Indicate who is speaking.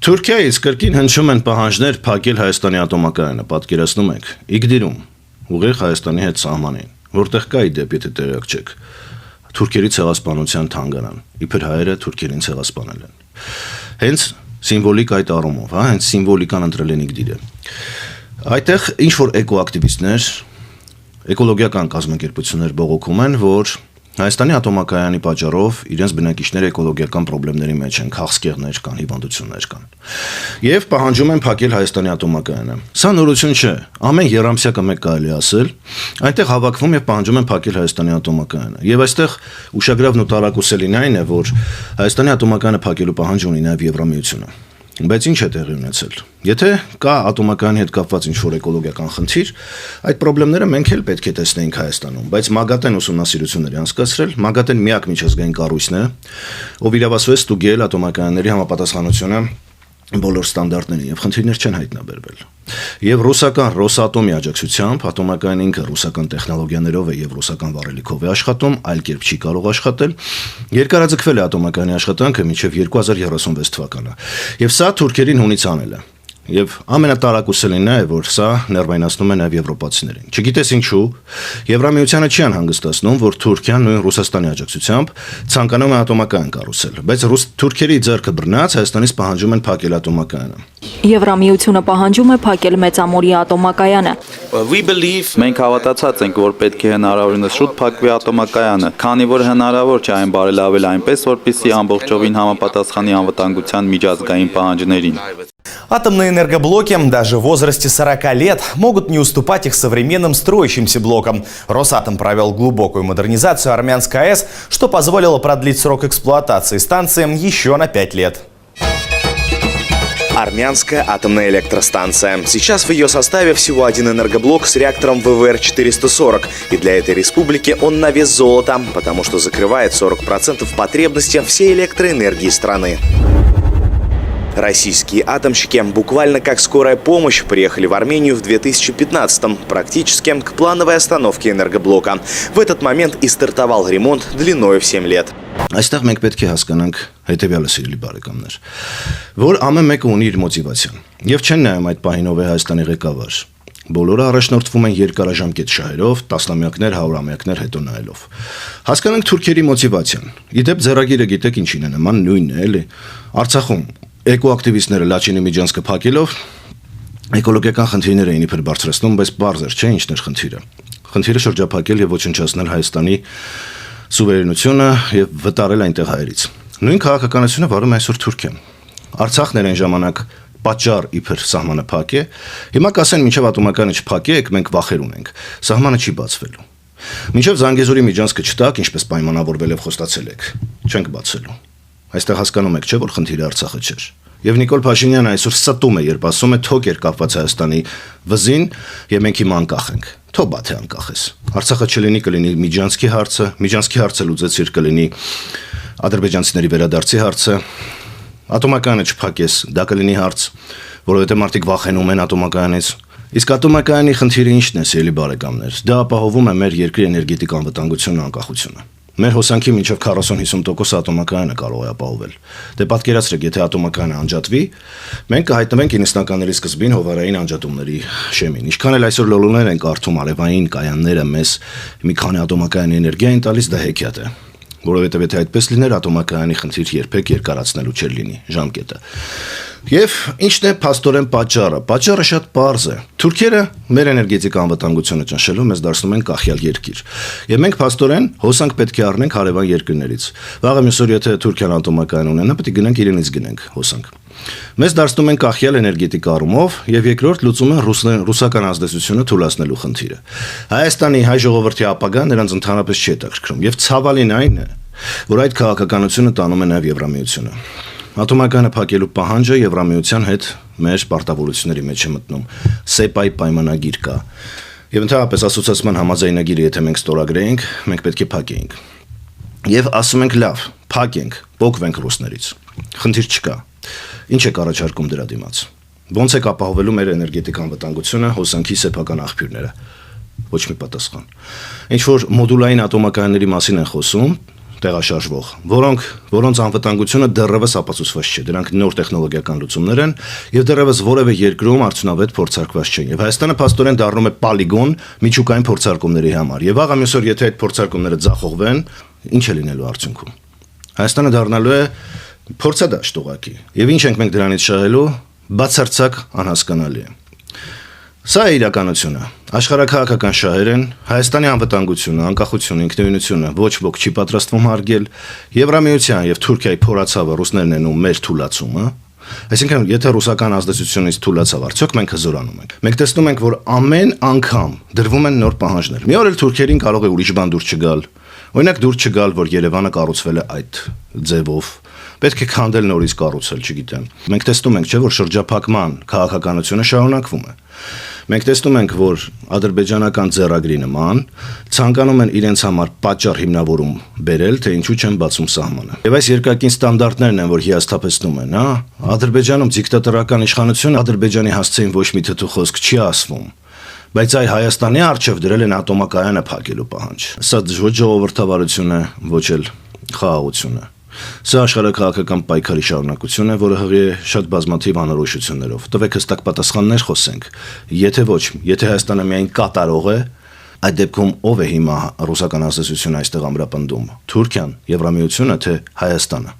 Speaker 1: Թուրքիայից կրկին հնչում են պահանջներ փակել Հայաստանի ատոմակայանը, պատկերացնում եք, Իգդիրում, ուղիղ Հայաստանի հետ սահմանին, որտեղ կա ի դեպ, եթե տեղյակ չեք, թուրքերի ցեղասպանության թանգարան, իբր հայերը թուրքերին ցեղասպանել են։ Հենց սիմվոլիկ այդ առումով, հենց սիմվոլիկան ընտրել են Իգդիրը։ Այդտեղ ինչ-որ էկոակտիվիստներ, էկոլոգիական կազմակերպություններ բողոքում են, որ Հայաստանի ատոմակայանի պատճառով իրենց բնակիչները էկոլոգիական խնդիրների մեջ են, քաղցկեղներ կան, հիվանդություններ կան։ Եվ պահանջում են փակել Հայաստանի ատոմակայանը։ Սա նորություն չէ, ամեն երամսյակը մեկ կարելի ասել, այնտեղ հավաքվում եւ պահանջում են փակել Հայաստանի ատոմակայանը։ Եվ այստեղ ուշագրավն ու տարակուսելին այն է, որ Հայաստանի ատոմակայանը փակելու պահանջ ունի նաեւ Եվրամիությունը։ Բայց ինչ է տեղի ունեցել։ Եթե կա ատոմակայանի հետ կապված ինչ-որ էկոլոգիական խնդիր, այդ խնդիրները մենք էլ պետք է տեսնենք Հայաստանում, բայց ՄԱԳԱՏԵ-ն ուսումնասիրությունների անցկացրել, ՄԱԳԱՏԵ-ն միակ միջազգային կառույցն է, ով իրավասու է ստուգել ատոմակայանների համապատասխանությունը բոլոր ստանդարտներին եւ խնդիրներ չեն հայտնաբերվել։ Եվ ռուսական Ռոսատոմի աջակցությամբ ատոմակայանն ինքը ռուսական տեխնոլոգիաներով է եւ ռուսական վառելիքով է աշխատում, այլ կերպ չի կարող աշխատել։ Երկարաձգվել է ատոմակայանի աշխատանքը մինչեւ 2036 թվականը։ Եվ սա թուրքերին հունից անել է։ Եվ ամենատարակուսելին է, որ սա ներվայնացնում է նաև եվրոպացիներին։ Չգիտես ինչու, Եվրամիությանը չի անհանգստացնում, որ Թուրքիան նույն Ռուսաստանի աջակցությամբ ցանկանում է ատոմակայան կառուցել, բայց թուրքերի ձեռքը բռնած Հայաստանից պահանջում են փակել ատոմակայանը։
Speaker 2: Եվրամիությունը պահանջում է փակել Մեծամորի ատոմակայանը։
Speaker 3: Մենք հավատացած ենք, որ պետք է հնարավորինս շուտ փակվի ատոմակայանը, քանի որ հնարավոր չէ այն բարելավել այնպես, որպեսզի ամբողջովին համապատասխանի անվտանգության միջազգային պահանջներին։
Speaker 4: Атомные энергоблоки даже в возрасте 40 лет могут не уступать их современным строящимся блокам. Росатом провел глубокую модернизацию Армянской АЭС, что позволило продлить срок эксплуатации станции еще на 5 лет. Армянская атомная электростанция. Сейчас в ее составе всего один энергоблок с реактором ВВР-440. И для этой республики он на вес золота, потому что закрывает 40% потребности всей электроэнергии страны. Российские атомщики буквально как скорая помощь приехали в Армению в 2015-м, практически к плановой остановке энергоблока. В этот момент и стартовал ремонт длиной в 7 лет.
Speaker 1: Այստեղ մենք պետք է հասկանանք հետևյալը, սիրելի բարեկամներ, որ ամեն մեկը ունի իր մոտիվացիան, եւ չեն նայում այդ պահին ով է Հայաստանի ղեկավար։ Բոլորը առաջնորդվում են երկարաժամկետ շահերով, տասնամյակներ, հարյուրամյակներ հետո նայելով։ Հասկանանք թուրքերի մոտիվացիան։ Իդեպ ձեռագիրը գիտեք ինչին է նման, նույնն է, էլի։ Արցախում էկոակտիվիստները Լաչինի միջանցքը փակելով էկոլոգիական խնդիրներ էին իբր բարձրացնում, բայց բարձր չէ ինչն էր խնդիրը։ Խնդիրը շրջափակել եւ ոչնչացնել Հայաստանի սուվերենությունը եւ վտարել այնտեղ հայերից։ Նույն քաղաքականությունը վարում է այսօր Թուրքիան։ Արցախն էր այն ժամանակ պատճառ իբր սահմանը փակ է, հիմա կասեն մինչեւ ատոմակայանը չփակեք, մենք վախեր ունենք։ Սահմանը չի բացվելու։ Մինչեւ Զանգեզուրի միջանցքը չտակ, ինչպես պայմանավորվել եւ խոստացել եք, չենք բացելու։ Այստեղ հասկանում եք, չէ՞ որ խնդիրը Արցախը չէր։ Եվ Նիկոլ Փաշինյանը այսօր ստում է, երբ ասում է թոք էր կապված Հայաստանի վզին, եւ մենք հիմա անկախ ենք։ Թող բաթե անկախ ես։ Արցախը չլինի, կլինի Միջանցքի հարցը լուծեցիր, կլինի ադրբեջանցիների վերադարձի հարցը, ատոմակայանը չփակես, դա կլինի հարց, որովհետեւ մարդիկ վախենում են ատոմակայանից։ Իսկ ատոմակայանի խնդիրը ինչն է, սիրելի բարեկամներ։ Դա ապահովում է մեր երկրի էներգետիկ անվտանգությունն ու անկախությունը։ Մեր հոսանքի մինչև 40-50% ատոմակայանը կարող է ապահովել։ Դե պատկերացրեք, եթե ատոմակայանը անջատվի, մենք կհայտնվենք 90-ականների սկզբին հովարային անջատումների շեմին։ Ինչքան էլ այսօր լոլոներ են կարդում արևային կայանները մեզ մի քանի ատոմակայանի էներգիա են տալիս, դա հեքիաթ է։ Որովհետև եթե այդպես լիներ, ատոմակայանի խնդիր երբեք երկարացնելու չէր լինի ժամկետը։ Եվ ինչն է փաստորեն պատճառը։ Պատճառը շատ պարզ է։ Թուրքերը մեր էներգետիկ անվտանգությունը ճնշելու մեզ դարձնում են կախյալ երկիր։ Եվ մենք փաստորեն հոսանք պետք է առնենք հարևան երկրներից։ Վաղը մյուս օր եթե Թուրքիան ատոմակայան ունենա, պետք է գնանք իրենից գնենք հոսանք։ Մեզ դարձնում են կախյալ էներգետիկ առումով եւ երկրորդ լուծում են ռուսական ազդեցությունը թույլատնելու խնդիրը։ Հայաստանի հայ ժողովրդի ապագան նրանց ընդհանրապես չի հետաքրքրում եւ ցավալին այն է, որ այդ քաղաքականությունը տանում է նաեւ Եվրամիությունը։ Ատոմակայանը փակելու պահանջը Եվրամիության հետ մեր պարտավորությունների մեջ է մտնում։ ՍԵՊԱ-ի պայմանագիր կա։ Եվ ընդհանրապես ասոցիացիան համաձայնագիրը եթե մենք ստորագրեինք, մենք պետք է փակեինք։ Եվ ասում ենք լավ, փակենք, փոկվենք ռուսներից։ Խնդիր չկա։ Ինչ է առաջարկում դրա դիմաց։ Ոնց է ապահովելու մեր էներգետիկ անվտանգությունը, հոսանքի սեփական աղբյուրները։ Ոչ մի պատասխան։ Ինչ որ մոդուլային ատոմակայանների մասին են խոսում, տեղաշարժվող, որոնց անվտանգությունը դեռևս ապացուցված չէ։ Դրանք նոր տեխնոլոգիական լուծումներ են եւ դեռևս որևէ երկրում արդյունավետ փորձարկված չեն։ Եվ Հայաստանը փաստորեն դառնում է պոլիգոն միջուկային փորձարկումների համար։ Եվ աղա մյուս օր եթե այդ փորձարկումները ձախողվեն, ինչ է լինելու արդյունքում։ Հայաստանը դառնալու է փորձադաշտ ուղղակի։ Եվ ինչ ենք մենք դրանից շահելու, բացարձակ անհասկանալի է։ Սա է իրականությունը։ Աշխարհաքաղաքական շահեր են, Հայաստանի անվտանգությունը, անկախությունը, ինքնուրույնությունը ոչ ոք չի պատրաստվում հարգել, Եվրամիության եւ Թուրքիայի փորացավը ռուսներն են ու մեր թուլացումը։ Այսինքն, եթե ռուսական ազդեցությունից թուլացավ, արդյոք մենք հզորանում ենք։ Մենք տեսնում ենք, որ ամեն անգամ դրվում են նոր պահանջներ։ Մի օր էլ թուրքերին կարող է ուրիշ բան դուր չգալ։ Օրինակ դուր չգալ, որ Երևանը կառուցվել է այդ ձևով։ Պետք է քանդել նորից կառուցել, չգիտեմ։ Մենք տեսնում ենք, չէ՞, որ շրջափակման քաղաքականությունը շարունակվում է։ Մենք տեսնում ենք, որ ադրբեջանական ձեռագրի նման ցանկանում են իրենց համար պատճառ հիմնավորում բերել, թե ինչու չեն բացում սահմանը։ Եվ այս երկակին ստանդարտներն են, որ հիասթափեցնում են, հա։ Ադրբեջանում դիկտատորական իշխանությունը Ադրբեջանի հասցեին ոչ մի թթու խոսք չի ասվում։ Բայց այ Հայաստանի արչև դրել են ատոմակայանը փակելու պահանջ։ Սա ոչ ժողովրդավարություն է, ոչ էլ խաղաղություն է։ Սա աշխարհաքաղաքական պայքարի շարունակություն է, որը հղի է շատ բազմաթիվ անորոշություններով։ Տվեք հստակ պատասխաններ խոսենք։ Եթե Հայաստանը միայն կատարող է, այդ դեպքում ով է հիմա ռուսական ազդեցությունը այստեղ ամրապնդում։ Թուրքիան, Եվրամիությունը, թե Հայաստանը։